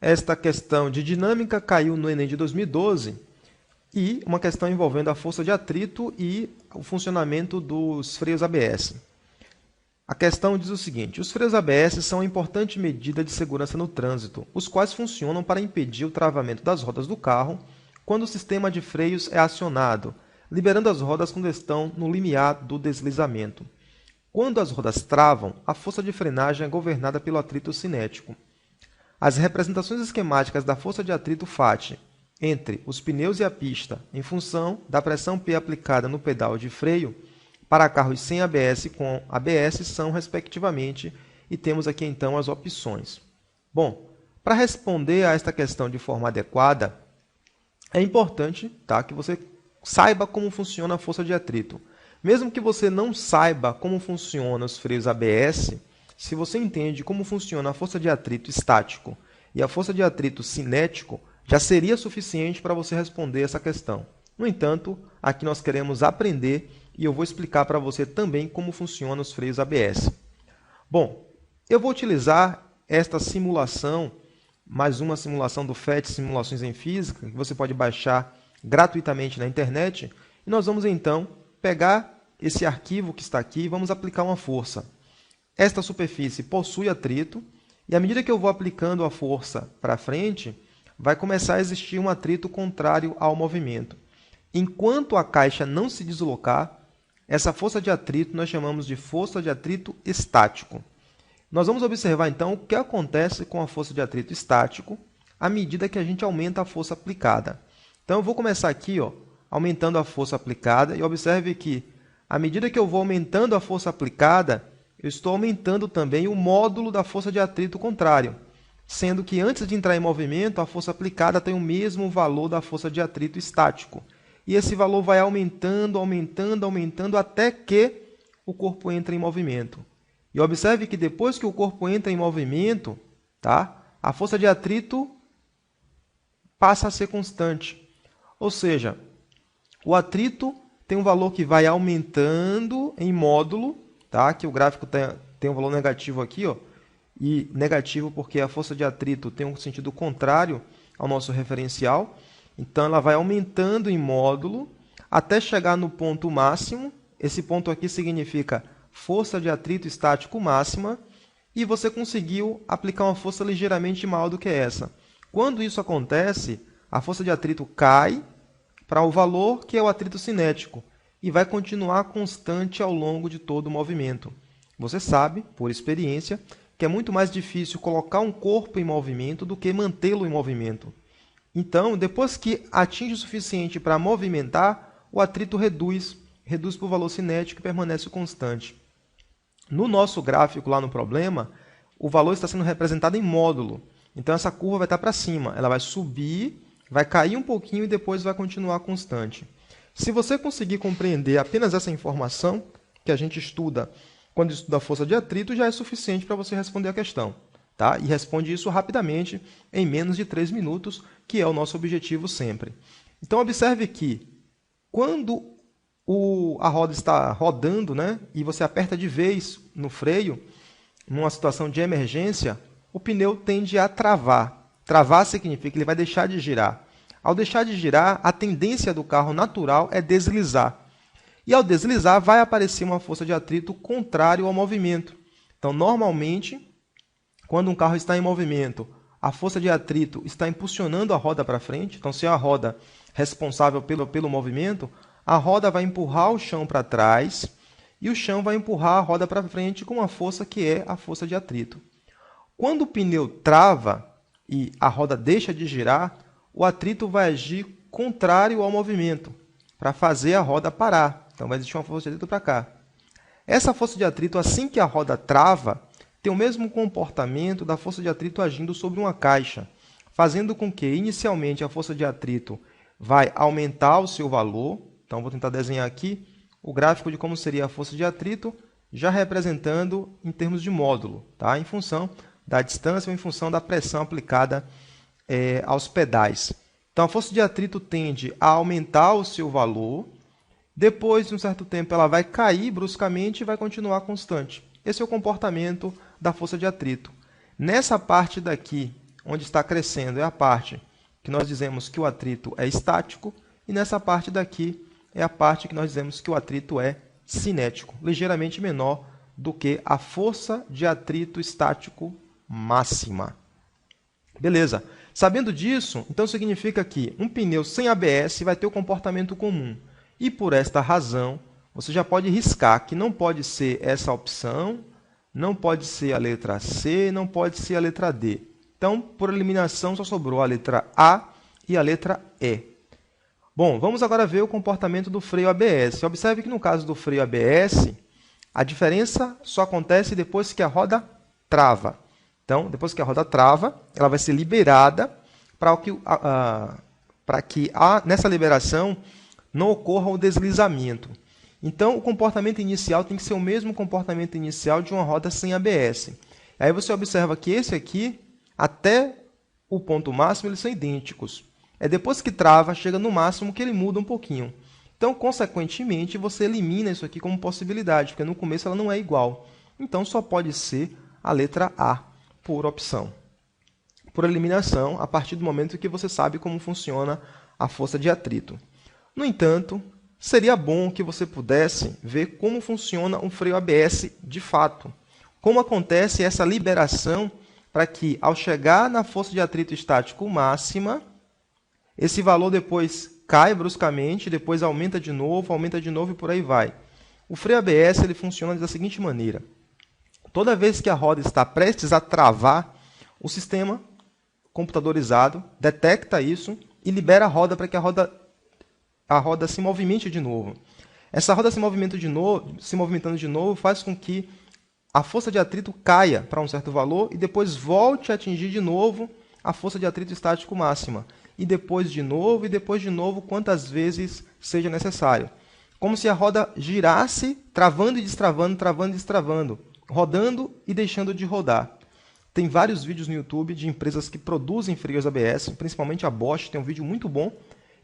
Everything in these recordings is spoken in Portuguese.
Esta questão de dinâmica caiu no Enem de 2012 e uma questão envolvendo a força de atrito e o funcionamento dos freios ABS. A questão diz o seguinte: os freios ABS são uma importante medida de segurança no trânsito, os quais funcionam para impedir o travamento das rodas do carro quando o sistema de freios é acionado, liberando as rodas quando estão no limiar do deslizamento. Quando as rodas travam, a força de frenagem é governada pelo atrito cinético. As representações esquemáticas da força de atrito FAT entre os pneus e a pista, em função da pressão P aplicada no pedal de freio, para carros sem ABS e com ABS são, respectivamente, e temos aqui então as opções. Bom, para responder a esta questão de forma adequada, é importante, tá, que você saiba como funciona a força de atrito. Mesmo que você não saiba como funcionam os freios ABS, se você entende como funciona a força de atrito estático e a força de atrito cinético, já seria suficiente para você responder essa questão. No entanto, aqui nós queremos aprender e eu vou explicar para você também como funcionam os freios ABS. Bom, eu vou utilizar esta simulação, mais uma simulação do FET, Simulações em Física, que você pode baixar gratuitamente na internet, e nós vamos então pegar esse arquivo que está aqui e vamos aplicar uma força. Esta superfície possui atrito, e à medida que eu vou aplicando a força para frente, vai começar a existir um atrito contrário ao movimento. Enquanto a caixa não se deslocar, essa força de atrito nós chamamos de força de atrito estático. Nós vamos observar então o que acontece com a força de atrito estático à medida que a gente aumenta a força aplicada. Então eu vou começar aqui, aumentando a força aplicada, e observe que à medida que eu vou aumentando a força aplicada, eu estou aumentando também o módulo da força de atrito contrário, sendo que antes de entrar em movimento, a força aplicada tem o mesmo valor da força de atrito estático. E esse valor vai aumentando, aumentando, aumentando, até que o corpo entra em movimento. E observe que depois que o corpo entra em movimento, tá, a força de atrito passa a ser constante. Ou seja, o atrito tem um valor que vai aumentando em módulo, tá, que o gráfico tem um valor negativo aqui, e negativo porque a força de atrito tem um sentido contrário ao nosso referencial. Então, ela vai aumentando em módulo até chegar no ponto máximo. Esse ponto aqui significa força de atrito estático máxima. E você conseguiu aplicar uma força ligeiramente maior do que essa. Quando isso acontece, a força de atrito cai para o valor que é o atrito cinético e vai continuar constante ao longo de todo o movimento. Você sabe, por experiência, que é muito mais difícil colocar um corpo em movimento do que mantê-lo em movimento. Então, depois que atinge o suficiente para movimentar, o atrito reduz para o valor cinético e permanece constante. No nosso gráfico lá no problema, o valor está sendo representado em módulo. Então, essa curva vai estar para cima. Ela vai subir, vai cair um pouquinho e depois vai continuar constante. Se você conseguir compreender apenas essa informação que a gente estuda quando estuda a força de atrito, já é suficiente para você responder a questão. Tá? E responde isso rapidamente, em menos de 3 minutos, que é o nosso objetivo sempre. Então, observe que quando a roda está rodando, né, e você aperta de vez no freio, numa situação de emergência, o pneu tende a travar. Travar significa que ele vai deixar de girar. Ao deixar de girar, a tendência do carro natural é deslizar. E ao deslizar, vai aparecer uma força de atrito contrário ao movimento. Então, normalmente, quando um carro está em movimento, a força de atrito está impulsionando a roda para frente. Então, se é a roda responsável pelo movimento, a roda vai empurrar o chão para trás e o chão vai empurrar a roda para frente com uma força que é a força de atrito. Quando o pneu trava e a roda deixa de girar, o atrito vai agir contrário ao movimento, para fazer a roda parar. Então, vai existir uma força de atrito para cá. Essa força de atrito, assim que a roda trava, tem o mesmo comportamento da força de atrito agindo sobre uma caixa, fazendo com que, inicialmente, a força de atrito vai aumentar o seu valor. Então, vou tentar desenhar aqui o gráfico de como seria a força de atrito, já representando em termos de módulo, tá? Em função da distância ou em função da pressão aplicada aos pedais. Então, a força de atrito tende a aumentar o seu valor. Depois de um certo tempo, ela vai cair bruscamente e vai continuar constante. Esse é o comportamento da força de atrito. Nessa parte daqui, onde está crescendo, é a parte que nós dizemos que o atrito é estático, e nessa parte daqui é a parte que nós dizemos que o atrito é cinético, ligeiramente menor do que a força de atrito estático máxima. Beleza. Sabendo disso, então significa que um pneu sem ABS vai ter o comportamento comum. E por esta razão, você já pode riscar que não pode ser essa opção, não pode ser a letra C, não pode ser a letra D. Então, por eliminação, só sobrou a letra A e a letra E. Bom, vamos agora ver o comportamento do freio ABS. Observe que no caso do freio ABS, a diferença só acontece depois que a roda trava. Então, depois que a roda trava, ela vai ser liberada para que nessa liberação não ocorra o deslizamento. Então, o comportamento inicial tem que ser o mesmo comportamento inicial de uma roda sem ABS. Aí você observa que esse aqui, até o ponto máximo, eles são idênticos. É depois que trava, chega no máximo que ele muda um pouquinho. Então, consequentemente, você elimina isso aqui como possibilidade, porque no começo ela não é igual. Então, só pode ser a letra A, por opção. Por eliminação, a partir do momento que você sabe como funciona a força de atrito. No entanto, seria bom que você pudesse ver como funciona um freio ABS de fato. Como acontece essa liberação para que, ao chegar na força de atrito estático máxima, esse valor depois cai bruscamente, depois aumenta de novo e por aí vai. O freio ABS ele funciona da seguinte maneira. Toda vez que a roda está prestes a travar, o sistema computadorizado detecta isso e libera a roda para que a roda se movimente de novo. Essa roda se movimentando de novo faz com que a força de atrito caia para um certo valor e depois volte a atingir de novo a força de atrito estático máxima. E depois de novo, quantas vezes seja necessário. Como se a roda girasse, travando e destravando, travando e destravando, rodando e deixando de rodar. Tem vários vídeos no YouTube de empresas que produzem freios ABS, principalmente a Bosch, tem um vídeo muito bom.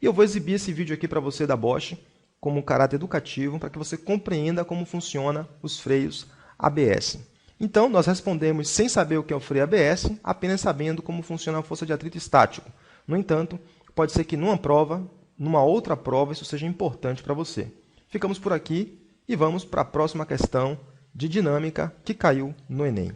E eu vou exibir esse vídeo aqui para você da Bosch, como um caráter educativo, para que você compreenda como funciona os freios ABS. Então, nós respondemos sem saber o que é o freio ABS, apenas sabendo como funciona a força de atrito estático. No entanto, pode ser que numa outra prova, isso seja importante para você. Ficamos por aqui e vamos para a próxima questão de dinâmica que caiu no Enem.